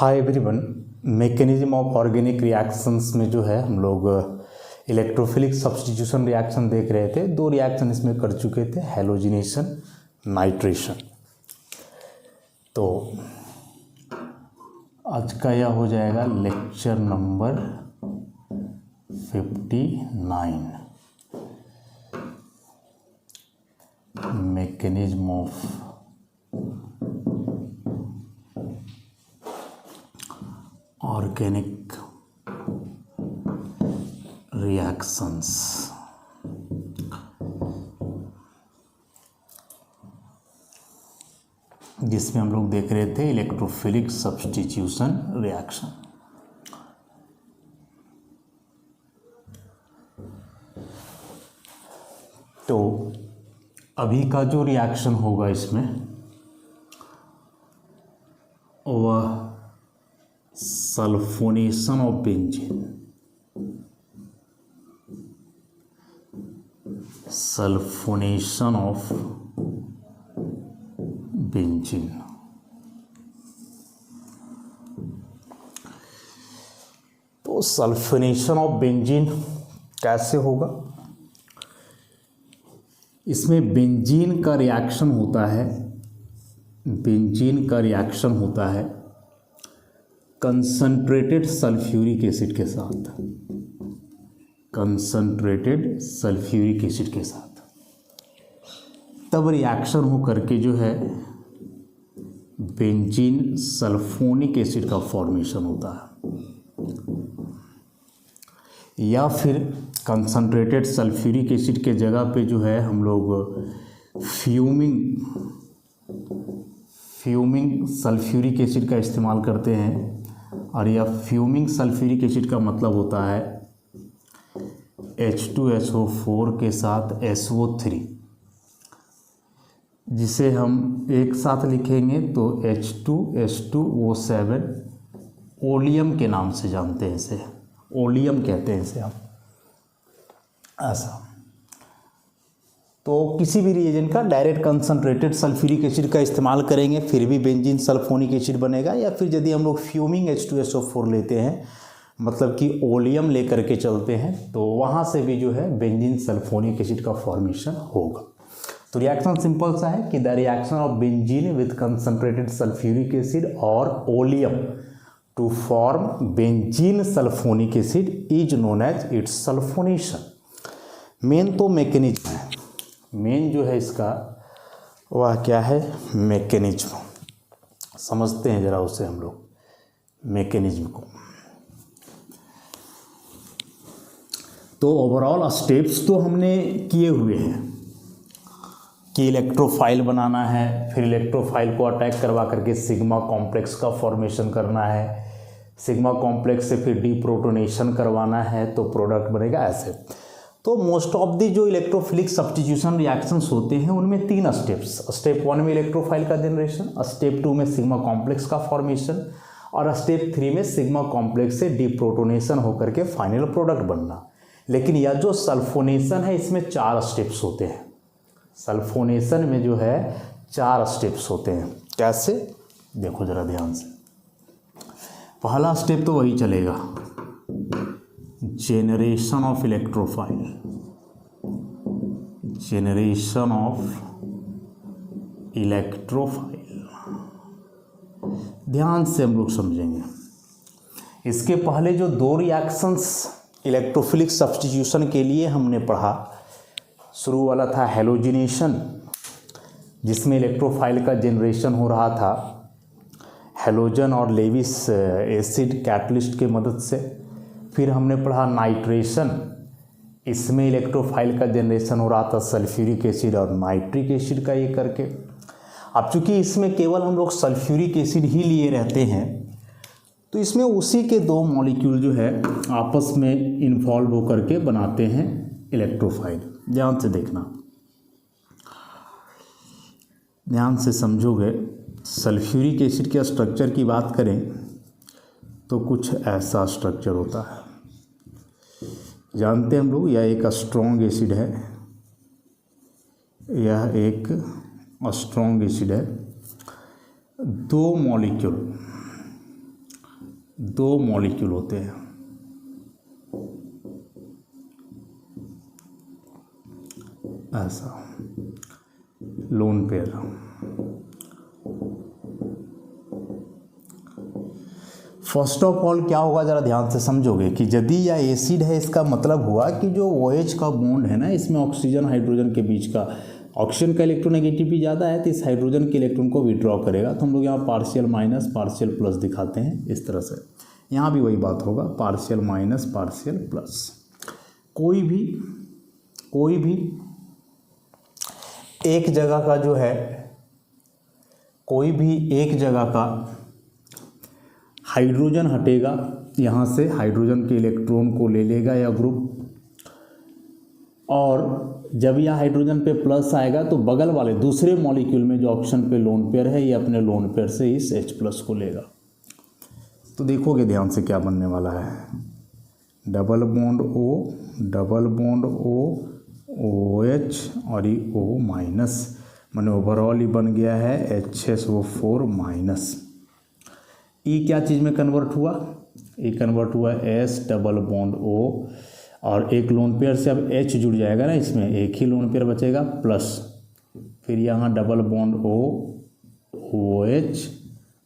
Hi everyone, mechanism of organic reactions में जो है हम लोग इलेक्ट्रोफिलिक सब्स्टिट्यूशन रिएक्शन देख रहे थे। दो रिएक्शन इसमें कर चुके थे, हैलोजिनेशन, नाइट्रेशन। तो आज का यह हो जाएगा lecture number 59, mechanism of organic reactions. जिसमें हम लोग देख रहे थे इलेक्ट्रोफिलिक सब्स्टिट्यूशन रिएक्शन। तो अभी का जो रिएक्शन होगा इसमें वह sulphonation of benzene, sulphonation of benzene. तो सल्फोनेशन ऑफ बेंजीन कैसे होगा? इसमें बेंजीन का रिएक्शन होता है, बेंजीन का रिएक्शन होता है कंसंट्रेटेड सल्फ्यूरिक एसिड के साथ, कंसंट्रेटेड सल्फ्यूरिक एसिड के साथ। तब रिएक्शन हो करके जो है बेंजीन सल्फोनिक एसिड का फॉर्मेशन होता है, या फिर कंसंट्रेटेड सल्फ्यूरिक एसिड के जगह पे जो है हम लोग फ्यूमिंग सल्फ्यूरिक एसिड का इस्तेमाल करते हैं। और यह फ्यूमिंग सल्फ्यूरिक एसिड का मतलब होता है H2SO4 के साथ SO3, जिसे हम एक साथ लिखेंगे तो H2H2O7 ओलियम के नाम से जानते हैं, इसे ओलियम कहते हैं इसे हम, ऐसा। तो किसी भी रिएजेंट का डायरेक्ट कंसंट्रेटेड सल्फ्यूरिक एसिड का इस्तेमाल करेंगे फिर भी बेंजीन सल्फोनिक एसिड बनेगा, या फिर यदि हम लोग फ्यूमिंग H2SO4 लेते हैं, मतलब कि ओलियम लेकर के चलते हैं, तो वहाँ से भी जो है बेंजीन सल्फोनिक एसिड का फॉर्मेशन होगा। तो रिएक्शन सिंपल सा है कि the reaction of benzene with concentrated sulphuric acid और oleum to form benzene sulphonic acid is known as its sulphonation. Main तो मैकेनिज्म है, मेन जो है इसका वह क्या है, मैकेनिज्म। समझते हैं ज़रा उसे हम लोग, मैकेनिज्म को। तो ओवरऑल स्टेप्स तो हमने किए हुए हैं कि इलेक्ट्रोफाइल बनाना है, फिर इलेक्ट्रोफाइल को अटैक करवा करके सिग्मा कॉम्प्लेक्स का फॉर्मेशन करना है, सिग्मा कॉम्प्लेक्स से फिर डीप्रोटोनेशन करवाना है तो प्रोडक्ट बनेगा, ऐसे। तो मोस्ट ऑफ दी जो इलेक्ट्रोफिलिक सब्स्टिट्यूशन रिएक्शंस होते हैं उनमें 3 स्टेप्स। स्टेप 1 में इलेक्ट्रोफाइल का जनरेशन, स्टेप 2 में सिग्मा कॉम्प्लेक्स का फॉर्मेशन, और स्टेप 3 में सिग्मा कॉम्प्लेक्स से डीप्रोटोनेशन होकर के फाइनल प्रोडक्ट बनना। लेकिन यह जो सल्फोनेशन है इसमें 4 स्टेप्स होते हैं। सल्फोनेशन में जो है 4 स्टेप्स होते हैं। कैसे? देखो ज़रा ध्यान से। पहला स्टेप तो वही चलेगा, generation of electrophile, generation of electrophile. ध्यान से हम लोग समझेंगे। इसके पहले जो 2 रिएक्शंस इलेक्ट्रोफिलिक सब्स्टिट्यूशन के लिए हमने पढ़ा, शुरू वाला था हैलोजिनेशन, जिसमें इलेक्ट्रोफाइल का जनरेशन हो रहा था हैलोजन और लेविस एसिड कैटलिस्ट के मदद से। फिर हमने पढ़ा नाइट्रेशन, इसमें इलेक्ट्रोफाइल का जनरेशन हो रहा था सल्फ्यूरिक एसिड और नाइट्रिक एसिड का ये करके। अब चूँकि इसमें केवल हम लोग सल्फ्यूरिक एसिड ही लिए रहते हैं, तो इसमें उसी के 2 मॉलिक्यूल जो है आपस में इन्वॉल्व होकर के बनाते हैं इलेक्ट्रोफाइल। ध्यान से देखना, ध्यान से समझोगे। सल्फ्यूरिक एसिड के स्ट्रक्चर की बात करें तो कुछ ऐसा स्ट्रक्चर होता है, जानते हैं हम लोग। यह एक स्ट्रॉन्ग एसिड है, यह एक स्ट्रॉन्ग एसिड है। 2 मॉलिक्यूल 2 मॉलिक्यूल होते हैं। ऐसा lone pair. First of all क्या होगा, ज़रा ध्यान से समझोगे कि यदि यह एसिड है, इसका मतलब हुआ कि जो OH का बॉन्ड है ना, इसमें ऑक्सीजन हाइड्रोजन के बीच का, ऑक्सीजन का इलेक्ट्रोनेगेटिविटी ज़्यादा है तो इस हाइड्रोजन के इलेक्ट्रॉन को विड्रॉ करेगा। तो हम लोग यहाँ पार्शियल माइनस पार्शियल प्लस दिखाते हैं इस तरह से। यहाँ भी वही बात होगा, पार्शियल माइनस पार्शियल प्लस। कोई भी एक जगह का जो है, कोई भी एक जगह का हाइड्रोजन हटेगा, यहाँ से हाइड्रोजन के इलेक्ट्रॉन को ले लेगा या ग्रुप, और जब यह हाइड्रोजन पे प्लस आएगा तो बगल वाले दूसरे मॉलिक्यूल में जो ऑप्शन पे लोन पेयर है, ये अपने लोन पेयर से इस H+ को लेगा। तो देखोगे ध्यान से क्या बनने वाला है, डबल बॉन्ड O OH और ये O-, माने ओवरऑल ही बन गया है HSO4-। ई क्या चीज़ में कन्वर्ट हुआ, ई कन्वर्ट हुआ S डबल बॉन्ड O, और एक लोन पेयर से अब H जुड़ जाएगा ना, इसमें एक ही लोन पेयर बचेगा प्लस, फिर यहाँ double bond O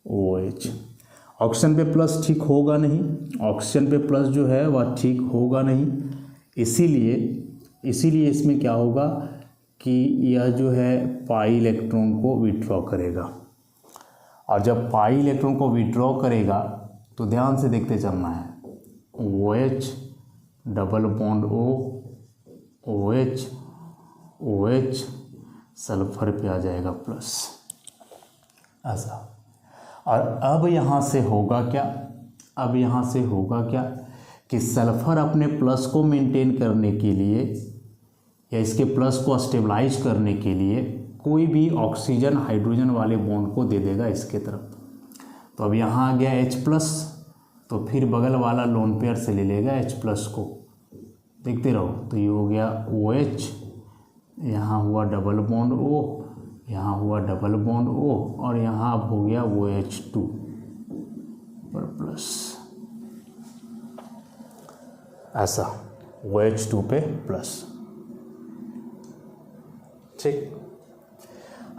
OH। Oxygen पे प्लस ठीक होगा नहीं, ऑक्सीजन पे प्लस जो है वह ठीक होगा नहीं, इसीलिए इसमें क्या होगा कि यह जो है पाई इलेक्ट्रॉन को विड्रॉ करेगा। और जब पाई इलेक्ट्रॉन को विड्रॉ करेगा तो ध्यान से देखते चलना है, OH double bond OH sulphur पे आ जाएगा प्लस, ऐसा। और अब यहाँ से होगा क्या, कि सल्फर अपने प्लस को मेंटेन करने के लिए या इसके प्लस को स्टेबलाइज करने के लिए कोई भी ऑक्सीजन हाइड्रोजन वाले बॉन्ड को दे देगा इसके तरफ। तो अब यहाँ आ गया H+, तो फिर बगल वाला लोन पेयर से ले लेगा H+ को, देखते रहो। तो ये हो गया OH, यहाँ हुआ डबल बॉन्ड O, यहाँ हुआ डबल बॉन्ड O, और यहाँ अब हो गया OH2 पर प्लस, ऐसा OH2 पे प्लस, ठीक।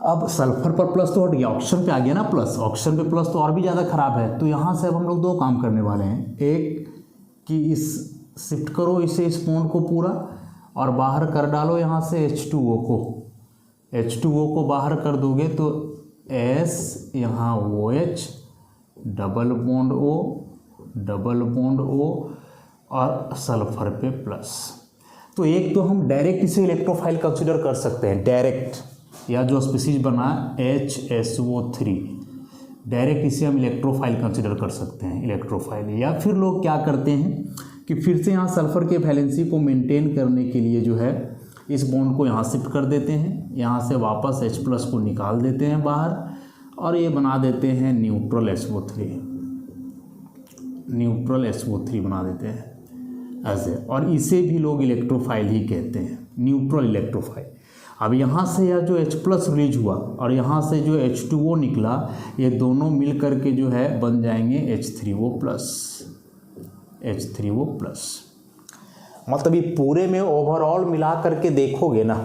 अब सल्फर पर प्लस तो हट गया, ऑक्सीजन पे आ गया ना प्लस, ऑक्सीजन पे प्लस तो और भी ज़्यादा ख़राब है। तो यहाँ से अब हम लोग 2 काम करने वाले हैं, एक कि इस शिफ्ट करो इसे, इस बॉन्ड को पूरा, और बाहर कर डालो यहाँ से H2O को बाहर कर दोगे तो S, यहाँ OH डबल बॉन्ड O और सल्फर पे प्लस। तो एक तो हम डायरेक्ट इसे इलेक्ट्रोफाइल कंसिडर कर सकते हैं, डायरेक्ट, या जो स्पीसीज बना HSO3, डायरेक्ट इसे हम इलेक्ट्रोफाइल कंसिडर कर सकते हैं, इलेक्ट्रोफाइल। या फिर लोग क्या करते हैं कि फिर से यहाँ सल्फर के वैलेंसी को मेंटेन करने के लिए जो है इस बॉन्ड को यहाँ शिफ्ट कर देते हैं, यहाँ से वापस H+ को निकाल देते हैं बाहर, और ये बना देते हैं न्यूट्रल SO3 बना देते हैं ऐसे, और इसे भी लोग इलेक्ट्रोफाइल ही कहते हैं, न्यूट्रल इलेक्ट्रोफाइल। अब यहाँ से यह जो H+ रिलीज हुआ और यहाँ से जो H2O निकला, ये दोनों मिल करके जो है बन जाएंगे H3O+। मतलब ये पूरे में ओवरऑल मिला करके देखोगे ना,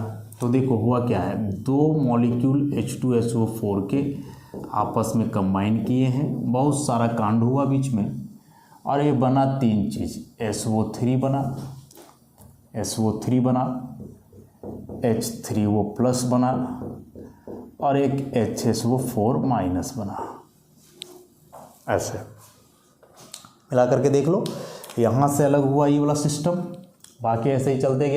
तो देखो हुआ क्या है, 2 मॉलिक्यूल H2SO4 के आपस में कंबाइन किए हैं, बहुत सारा कांड हुआ बीच में, और ये बना 3 चीज़, SO3 बना, H3O+ बना, और एक HSO4- बना। ऐसे मिला करके देख लो, यहाँ से अलग हुआ ये वाला सिस्टम, बाकी ऐसे ही चलते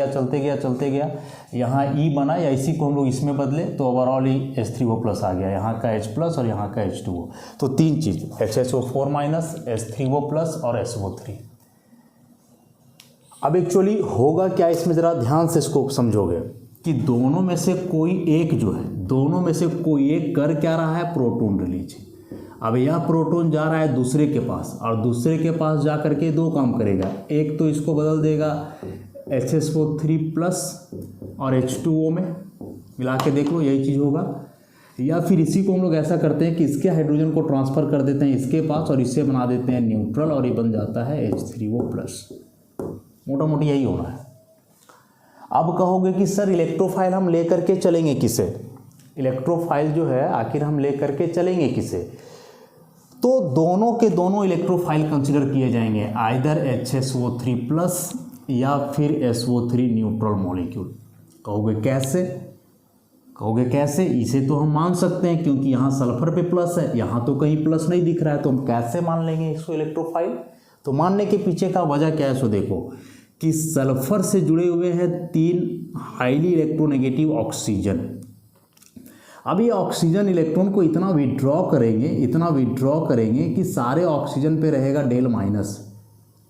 गया। यहाँ E बना, या इसी को हम लोग इसमें बदले तो ओवरऑल ही H3O+ आ गया, यहाँ का H+ और यहाँ का H2O। तो 3 चीज़, HSO4-, H3O+ और SO3। अब एक्चुअली होगा क्या इसमें, ज़रा ध्यान से इसको समझोगे कि दोनों में से कोई एक कर क्या रहा है, प्रोटॉन रिलीज। अब यह प्रोटॉन जा रहा है दूसरे के पास, और दूसरे के पास जा करके 2 काम करेगा, एक तो इसको बदल देगा HSO3+ और H2O में, मिला के देख लो यही चीज़ होगा, या फिर इसी को हम लोग ऐसा करते हैं कि इसके हाइड्रोजन को ट्रांसफ़र कर देते हैं इसके पास और इससे बना देते हैं न्यूट्रल और ये बन जाता है H3O+। मोटा मोटी यही होना है। अब कहोगे कि सर इलेक्ट्रोफाइल हम ले करके चलेंगे किसे, इलेक्ट्रोफाइल जो है आखिर हम ले करके चलेंगे किसे, तो दोनों के दोनों इलेक्ट्रोफाइल कंसिडर किए जाएंगे, आइदर HSO3+ या फिर SO3 न्यूट्रल मॉलिक्यूल। कहोगे कैसे, इसे तो हम मान सकते हैं क्योंकि यहाँ सल्फर पे प्लस है, यहाँ तो कहीं प्लस नहीं दिख रहा है, तो हम कैसे मान लेंगे इसको इलेक्ट्रोफाइल। तो मानने के पीछे का वजह क्या है, सो देखो कि सल्फर से जुड़े हुए हैं 3 हाईली इलेक्ट्रोनेगेटिव ऑक्सीजन। अब ये ऑक्सीजन इलेक्ट्रॉन को इतना विड्रॉ करेंगे कि सारे ऑक्सीजन पे रहेगा डेल माइनस,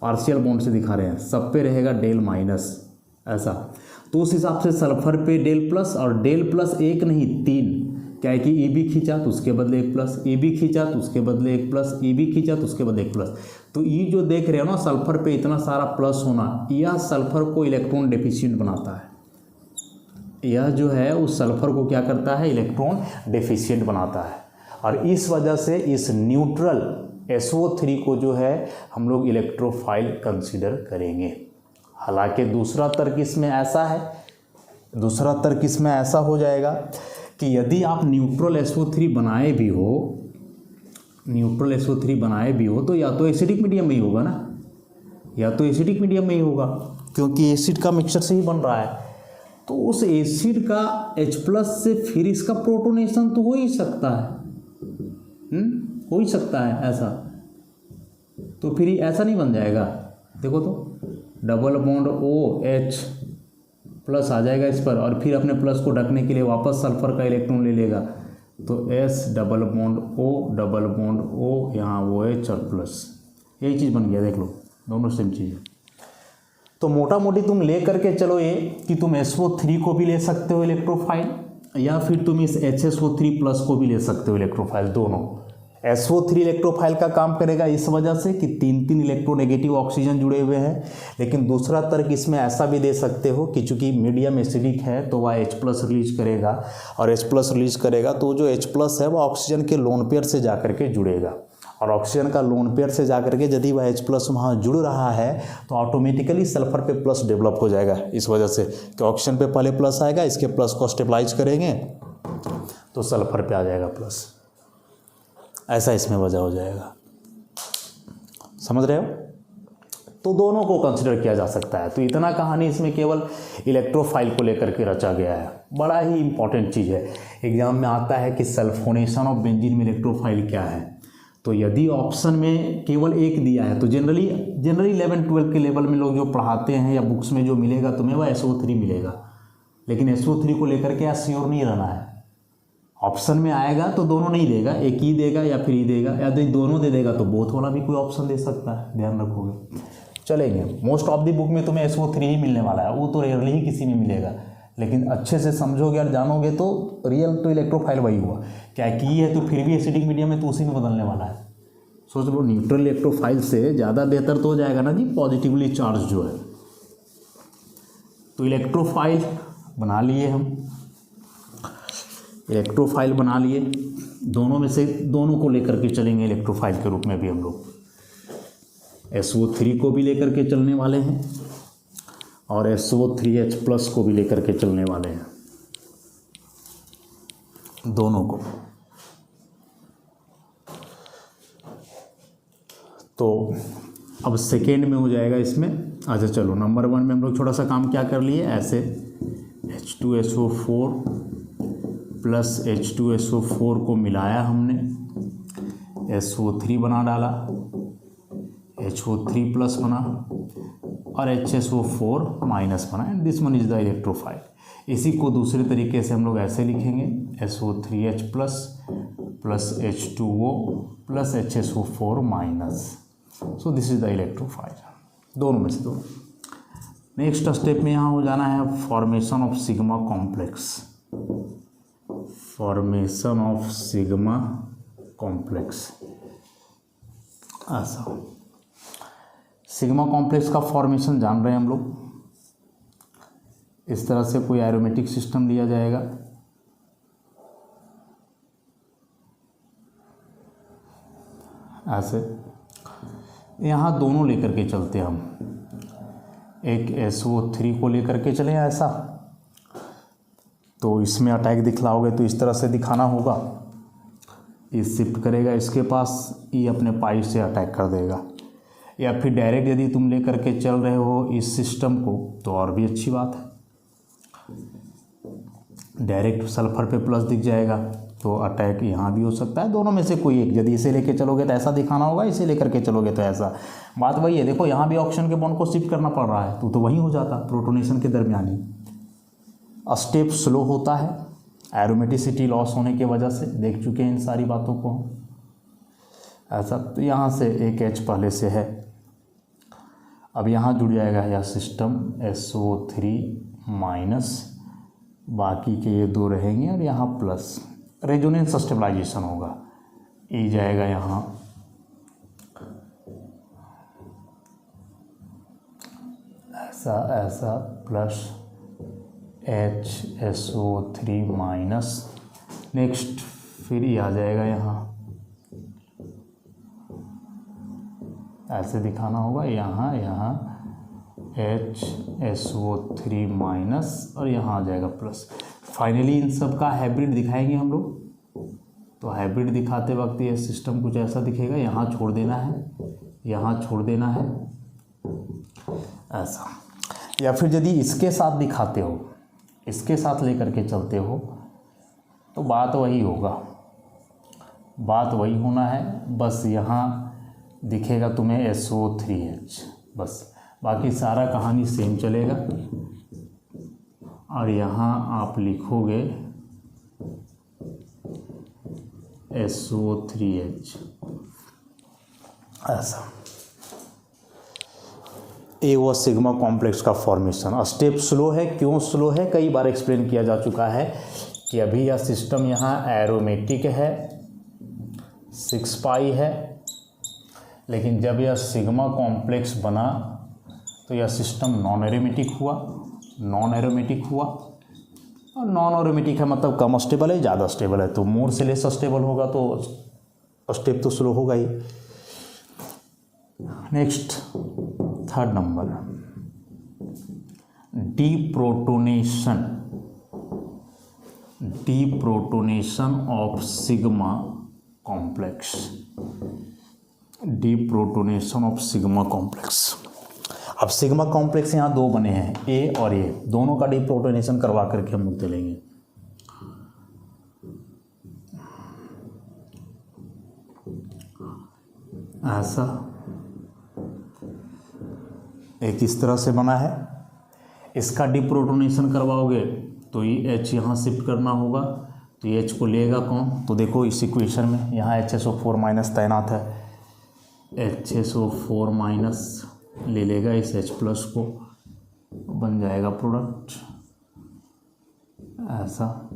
पार्शियल बॉन्ड से दिखा रहे हैं, सब पे रहेगा डेल माइनस ऐसा। तो उस हिसाब से सल्फर पे डेल प्लस, और डेल प्लस एक नहीं 3, क्या है कि ए बी खींचा तो उसके बदले 1 प्लस, ए बी खींचा तो उसके बदले 1 प्लस, ए बी खींचा तो उसके बदले 1 प्लस। तो ये जो देख रहे हो ना सल्फर पे इतना सारा प्लस होना, यह सल्फर को इलेक्ट्रॉन डेफिशिएंट बनाता है। यह जो है उस सल्फर को क्या करता है, इलेक्ट्रॉन डेफिशिएंट बनाता है। और इस वजह से इस न्यूट्रल SO3 को जो है हम लोग इलेक्ट्रोफाइल कंसिडर करेंगे। हालांकि दूसरा तर्क इसमें ऐसा हो जाएगा कि यदि आप न्यूट्रल SO3 बनाए भी हो तो या तो एसिडिक मीडियम में ही होगा ना, क्योंकि एसिड का मिक्सचर से ही बन रहा है। तो उस एसिड का H+ से फिर इसका प्रोटोनेशन तो हो ही सकता है ऐसा। तो फिर ऐसा नहीं बन जाएगा, देखो तो डबल बॉन्ड OH+ आ जाएगा इस पर, और फिर अपने प्लस को ढकने के लिए वापस सल्फर का इलेक्ट्रॉन ले लेगा, तो S डबल बॉन्ड O यहाँ OH और प्लस, यही चीज़ बन गया। देख लो दोनों सेम चीज़ है। तो मोटा मोटी तुम ले करके चलो ये कि तुम SO3 को भी ले सकते हो इलेक्ट्रोफाइल, या फिर तुम इस HSO3+ को भी ले सकते हो इलेक्ट्रोफाइल। दोनों SO3 इलेक्ट्रोफाइल का काम करेगा इस वजह से कि 3 इलेक्ट्रोनेगेटिव ऑक्सीजन जुड़े हुए हैं। लेकिन दूसरा तर्क इसमें ऐसा भी दे सकते हो कि चूंकि मीडियम एसिडिक है तो वह H+ रिलीज करेगा, और H+ रिलीज करेगा तो जो H+ है वह ऑक्सीजन के लोन पेयर से जाकर के जुड़ेगा, और ऑक्सीजन का लोन पेयर से जाकर के यदि वह H+ वहाँ जुड़ रहा है तो ऑटोमेटिकली सल्फर पे प्लस डेवलप हो जाएगा। इस वजह से कि ऑक्सीजन पे पहले प्लस आएगा, इसके प्लस को स्टेबलाइज करेंगे तो सल्फर पे आ जाएगा प्लस, ऐसा इसमें वजह हो जाएगा। समझ रहे हो? तो दोनों को कंसिडर किया जा सकता है। तो इतना कहानी इसमें केवल इलेक्ट्रोफाइल को लेकर के रचा गया है। बड़ा ही इंपॉर्टेंट चीज़ है, एग्जाम में आता है कि सल्फोनेशन ऑफ बेंजीन में इलेक्ट्रोफाइल क्या है। तो यदि ऑप्शन में केवल एक दिया है तो जनरली 11-12 के लेवल में लोग जो पढ़ाते हैं या बुक्स में जो मिलेगा तुम्हें वह SO3 मिलेगा, लेकिन SO3 को लेकर के श्योर नहीं रहना है। ऑप्शन में आएगा तो दोनों नहीं देगा, एक ही देगा या फिर ही देगा, या यदि दोनों दे देगा तो बोथ वाला भी कोई ऑप्शन दे सकता है, ध्यान रखोगे। चलेंगे, मोस्ट ऑफ द बुक में तुम्हें SO3 ही मिलने वाला है, वो तो रेयरली ही किसी में मिलेगा, लेकिन अच्छे से समझोगे और जानोगे तो रियल तो इलेक्ट्रोफाइल वही हुआ। क्या की है तो फिर भी एसिडिक मीडियम में तो उसी में बदलने वाला है। सोच लो न्यूट्रल इलेक्ट्रोफाइल से ज़्यादा बेहतर तो हो जाएगा ना जी, पॉजिटिवली चार्ज जो है। तो इलेक्ट्रोफाइल बना लिए हम, दोनों में से दोनों को लेकर के चलेंगे इलेक्ट्रोफाइल के रूप में भी हम लोग। SO3 को भी लेकर के चलने वाले हैं और SO3H+ को भी लेकर के चलने वाले हैं, दोनों को। तो अब सेकेंड में हो जाएगा इसमें। अच्छा चलो, नंबर 1 में हम लोग थोड़ा सा काम क्या कर लिए, ऐसे H2SO4 प्लस H2SO4 को मिलाया हमने, SO3 बना डाला, HO3 प्लस बना और HSO4 माइनस बना, and this one is the electrophile. इसी को दूसरे तरीके से हम लोग ऐसे लिखेंगे, SO3H plus H2O plus HSO4 minus. So this is the electrophile, दोनों में से दो। नेक्स्ट स्टेप में यहाँ हो जाना है फॉर्मेशन ऑफ सिग्मा कॉम्प्लेक्स। ऐसा सिग्मा कॉम्प्लेक्स का फॉर्मेशन जान रहे हैं हम लोग। इस तरह से कोई एरोमेटिक सिस्टम लिया जाएगा, ऐसे यहाँ दोनों लेकर के चलते हम, एक SO3 को लेकर के चले ऐसा, तो इसमें अटैक दिखलाओगे तो इस तरह से दिखाना होगा, ये शिफ्ट करेगा इसके पास, ये अपने पाई से अटैक कर देगा। या फिर डायरेक्ट यदि तुम लेकर के चल रहे हो इस सिस्टम को तो और भी अच्छी बात है, डायरेक्ट सल्फर पे प्लस दिख जाएगा तो अटैक यहाँ भी हो सकता है। दोनों में से कोई एक, यदि इसे लेके चलोगे तो ऐसा दिखाना होगा, इसे लेकर के चलोगे तो ऐसा। बात वही है, देखो यहाँ भी ऑक्सीजन के बॉन्ड को शिफ्ट करना पड़ रहा है तो वही हो जाता प्रोटोनेशन के दरमियान ही। स्टेप स्लो होता है एरोमेटिसिटी लॉस होने की वजह से, देख चुके हैं इन सारी बातों को हम। ऐसा तो यहाँ से एक H पहले से है, अब यहाँ जुड़ जाएगा यह सिस्टम SO3-, बाकी के ये दो रहेंगे और यहाँ प्लस, रेजोनेंस स्टेबलाइजेशन होगा, ये जाएगा यहाँ ऐसा ऐसा प्लस HSO3-, नेक्स्ट फिर ये आ जाएगा यहाँ ऐसे दिखाना होगा, यहाँ HSO3- और यहाँ आ जाएगा प्लस। फाइनली इन सब का हाइब्रिड दिखाएंगे हम लोग। तो हाइब्रिड दिखाते वक्त ये सिस्टम कुछ ऐसा दिखेगा, यहाँ छोड़ देना है, यहाँ छोड़ देना है ऐसा। या फिर यदि इसके साथ दिखाते हो, इसके साथ लेकर के चलते हो तो बात वही होगा, बात वही होना है, बस यहाँ दिखेगा तुम्हें SO3H, बस बाकी सारा कहानी सेम चलेगा। और यहाँ आप लिखोगे SO3H ऐसा। ये वो सिग्मा कॉम्प्लेक्स का फॉर्मेशन। स्टेप स्लो है, क्यों स्लो है कई बार एक्सप्लेन किया जा चुका है कि अभी यह सिस्टम यहाँ एरोमेटिक है, 6 पाई है, लेकिन जब यह सिग्मा कॉम्प्लेक्स बना तो यह सिस्टम नॉन एरोमेटिक हुआ, नॉन एरोमेटिक हुआ। और नॉन एरोमेटिक है मतलब कम स्टेबल है, ज़्यादा स्टेबल है, तो मोर से लेस स्टेबल होगा तो स्टेप तो स्लो होगा ही। Next third number, deprotonation, deprotonation of sigma complex, deprotonation of sigma complex. अब सिग्मा कॉम्प्लेक्स यहाँ दो बने हैं, ए और ए, दोनों का डीप्रोटोनेशन करवा करके हम लोग चलेंगे। ऐसा एक इस तरह से बना है, इसका डीप्रोटोनेशन करवाओगे तो ये H यहाँ शिफ्ट करना होगा, तो ये H को लेगा कौन, तो देखो इस इक्वेशन में यहाँ HSO4- तैनात है, HSO4- ले लेगा इस H+ को, बन जाएगा प्रोडक्ट ऐसा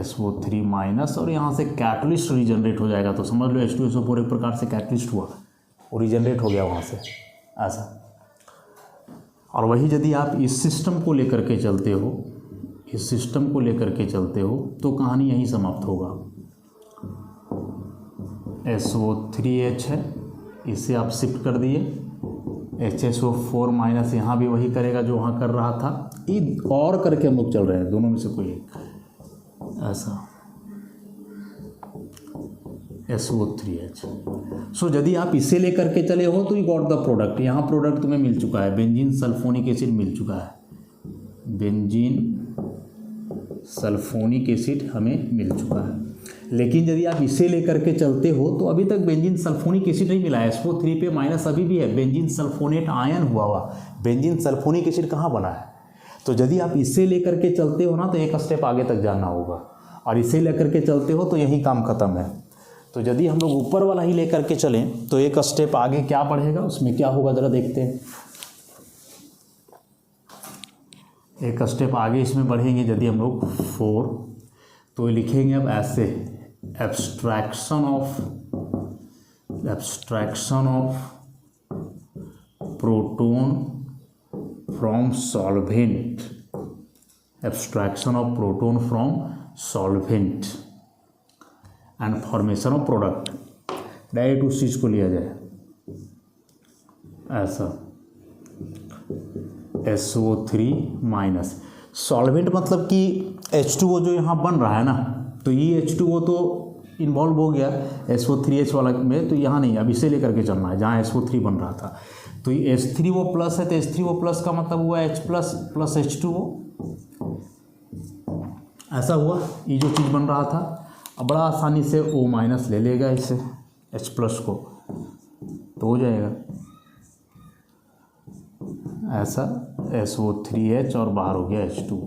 SO3- और यहाँ से कैटलिस्ट रीजनरेट हो जाएगा, तो समझ लो H2SO4 एक प्रकार से कैटलिस्ट हुआ, वो रीजनरेट हो गया वहाँ से ऐसा। और वही यदि आप इस सिस्टम को लेकर के चलते हो, इस सिस्टम को लेकर के चलते हो तो कहानी यहीं समाप्त होगा। SO3H है, इसे आप शिफ्ट कर दिए, HSO4- यहाँ भी वही करेगा जो वहाँ कर रहा था, ये और करके हम लोग चल रहे हैं, दोनों में से कोई एक ऐसा SO3H। सो यदि आप इसे लेकर के चले हो तो यू गॉट द प्रोडक्ट, यहाँ प्रोडक्ट तुम्हें मिल चुका है, बेंजीन सल्फोनिक एसिड मिल चुका है, बेंजीन सल्फोनिक एसिड हमें मिल चुका है। लेकिन यदि आप इसे लेकर के चलते हो तो अभी तक बेंजीन सल्फोनिक एसिड नहीं मिला है, SO3 पे माइनस अभी भी है, बेंजीन सल्फोनेट आयन हुआ हुआ, बेंजीन सल्फोनिक एसिड कहाँ बना है। तो यदि आप इसे लेकर के चलते हो ना तो एक स्टेप आगे तक जाना होगा, और इसे लेकर के चलते हो तो यही काम खत्म है। तो यदि हम लोग ऊपर वाला ही लेकर के चलें तो एक स्टेप आगे क्या बढ़ेगा, उसमें क्या होगा ज़रा देखते हैं। एक स्टेप आगे इसमें बढ़ेंगे यदि हम लोग 4, तो लिखेंगे अब ऐसे, abstraction of proton from solvent, abstraction of proton from solvent and formation of product. Direct उस चीज़ को लिया जाए ऐसा SO3 माइनस। सॉल्वेंट मतलब कि H2O जो यहाँ बन रहा है ना, तो ये H2O तो इन्वॉल्व हो गया SO3H वाला में, तो यहाँ नहीं, अब इसे लेकर के चलना है जहाँ SO3 बन रहा था। तो ये H3O प्लस है, तो H3O प्लस का मतलब हुआ H प्लस प्लस H2O, ऐसा हुआ। ये जो चीज़ बन रहा था, अब बड़ा आसानी से O माइनस ले लेगा इसे H प्लस को, तो हो जाएगा ऐसा SO3H और बाहर हो गया H2।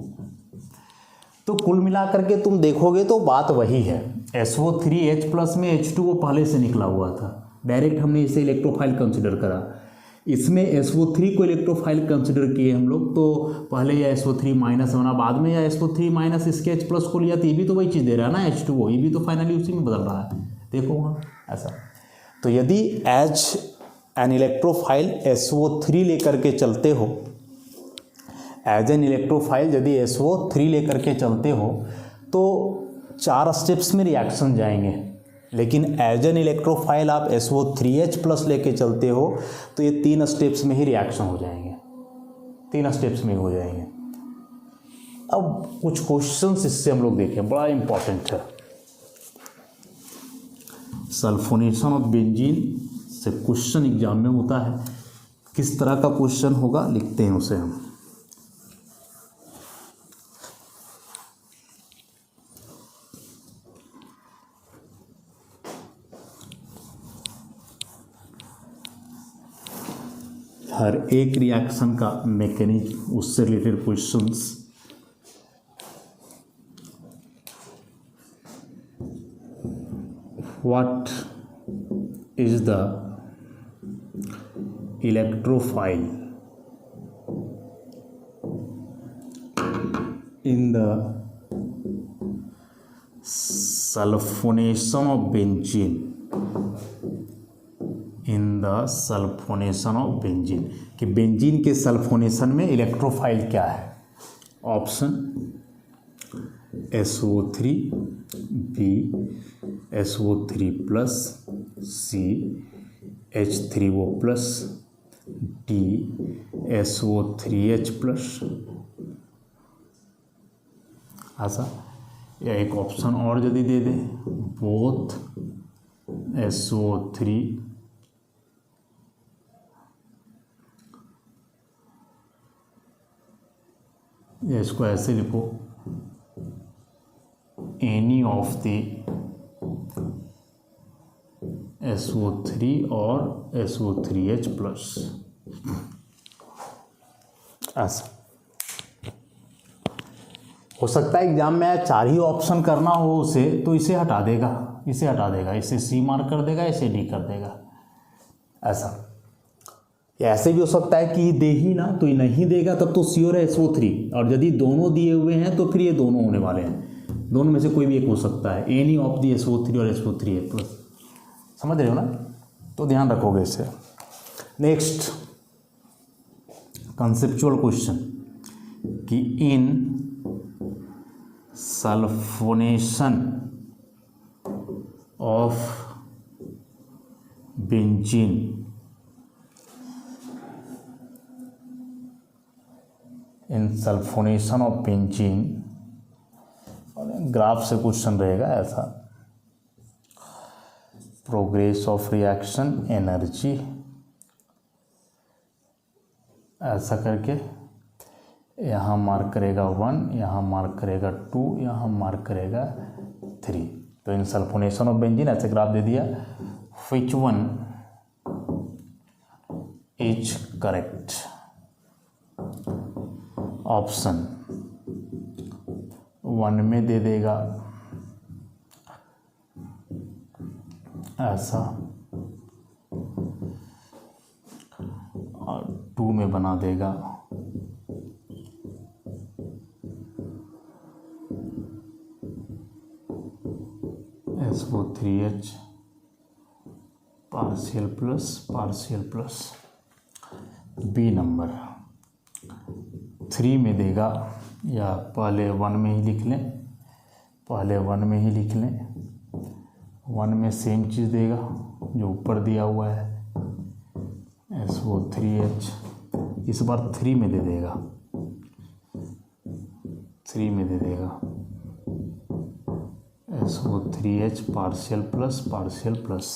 तो कुल मिलाकर के तुम देखोगे तो बात वही है, SO3H प्लस में H2O पहले से निकला हुआ था, डायरेक्ट हमने इसे इलेक्ट्रोफाइल कंसिडर करा। इसमें SO3 को इलेक्ट्रोफाइल कंसिडर किए हम लोग, तो पहले या SO3 माइनस बना, बाद में या SO3 माइनस इसके H प्लस को लिया, तो ये भी तो वही चीज़ दे रहा है ना H2O, ये भी तो फाइनली उसी में बदल रहा है, देखो वहाँ ऐसा। तो यदि एज एन इलेक्ट्रोफाइल SO3 लेकर के चलते हो, एज एन इलेक्ट्रोफाइल यदि SO3 लेकर के चलते हो तो 4 स्टेप्स में रिएक्शन जाएंगे, लेकिन एज एन इलेक्ट्रोफाइल आप SO3H प्लस लेके चलते हो तो ये 3 स्टेप्स में ही रिएक्शन हो जाएंगे, 3 स्टेप्स में हो जाएंगे। अब कुछ क्वेश्चंस इससे हम लोग देखें, बड़ा इंपॉर्टेंट है। सल्फोनेशन ऑफ बेंजीन से क्वेश्चन एग्जाम में होता है, किस तरह का क्वेश्चन होगा लिखते हैं उसे हम। हर एक रिएक्शन का मैकेनिज्म, उससे related questions. What is the electrophile in the sulphonation of benzene, in the sulphonation of benzene, कि बेंजीन के सल्फोनेशन में इलेक्ट्रोफाइल क्या है। Option SO3, B SO3 plus, C H3O plus, D SO3H plus, ऐसा। या एक option और यदि दे दे, बोथ SO3 या इसको ऐसे लिखो, एनी ऑफ द SO3 और SO3H प्लस, ऐसा हो सकता है एग्जाम में 4 ही ऑप्शन करना हो उसे, तो इसे हटा देगा, इसे हटा देगा, इसे C मार्क कर देगा, इसे D कर देगा, ऐसा। या ऐसे भी हो सकता है कि दे ही ना, तो ये नहीं देगा तब तो श्योर है SO3, और यदि दोनों दिए हुए हैं तो फिर ये दोनों होने वाले हैं, दोनों में से कोई भी एक हो सकता है, एनी ऑफ दी SO3 और SO3H प्लस, समझ रहे हो ना, तो ध्यान रखोगे इसे। नेक्स्ट कंसेप्चुअल क्वेश्चन, कि in sulphonation of benzene, in sulphonation of benzene, graph से क्वेश्चन रहेगा ऐसा, प्रोग्रेस ऑफ रिएक्शन, एनर्जी, ऐसा करके यहाँ मार्क करेगा 1, यहाँ मार्क करेगा 2, यहाँ मार्क करेगा 3। तो इन सल्फोनेशन ऑफ बेंजीन ऐसे ग्राफ दे दिया, which one is correct. Option 1 में दे देगा ऐसा, और 2 में बना देगा SO3H partial plus partial plus. B number 3 में देगा, या पहले 1 में ही लिख लें, पहले 1 में ही लिख लें, 1 में सेम चीज़ देगा जो ऊपर दिया हुआ है, SO3H, इस बार 3 में दे देगा, 3 में दे देगा SO3H पार्शियल प्लस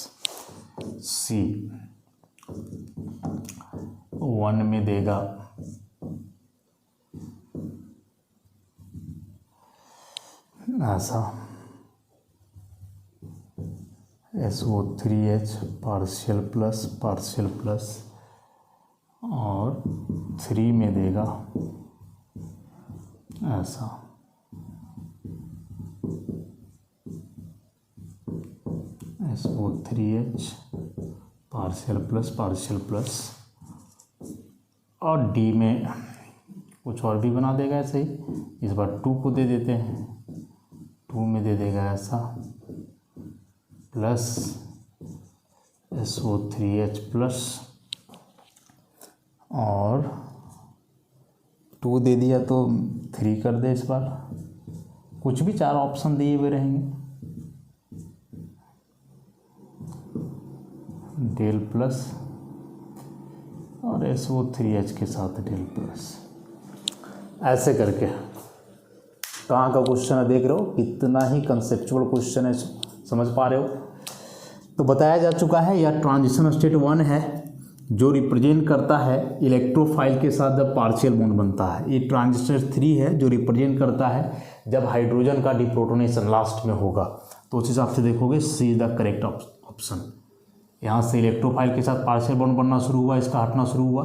C, 1 में देगा ऐसा SO3H पार्शियल प्लस और 3 में देगा ऐसा SO3H पार्शियल प्लस और D में कुछ और भी बना देगा ऐसे ही, इस बार 2 को दे देते हैं, 2 में दे देगा ऐसा प्लस SO3H प्लस और 2 दे दिया तो 3 कर दे, इस बार कुछ भी 4 ऑप्शन दिए हुए रहेंगे, डेल प्लस और SO3H के साथ डेल प्लस, ऐसे करके। कहाँ का क्वेश्चन है देख रहे हो, कितना ही कंसेप्चुअल क्वेश्चन है, समझ पा रहे हो। तो बताया जा चुका है यह ट्रांजिशन स्टेट 1 है जो रिप्रेजेंट करता है इलेक्ट्रोफाइल के साथ जब पार्शियल बॉन्ड बनता है। ये ट्रांजिशन 3 है जो रिप्रेजेंट करता है जब हाइड्रोजन का डिप्रोटोनेशन लास्ट में होगा। तो उस हिसाब से देखोगे सी इज द करेक्ट ऑप्शन। यहाँ से इलेक्ट्रोफाइल के साथ पार्शियल बॉन्ड बनना शुरू हुआ, इसका हटना शुरू हुआ,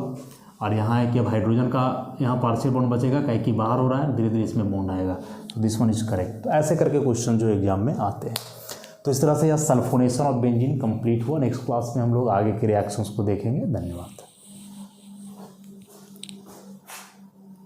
और यहाँ है कि अब हाइड्रोजन का यहाँ पार्शियल बॉन्ड बचेगा, कहीं कि बाहर हो रहा है, धीरे धीरे इसमें बॉन्ड आएगा। तो दिस वन इज करेक्ट। तो ऐसे करके क्वेश्चन जो एग्जाम में आते हैं। तो इस तरह से यह सल्फोनेशन ऑफ बेंजीन कंप्लीट हुआ। नेक्स्ट क्लास में हम लोग आगे के रिएक्शंस को देखेंगे। धन्यवाद।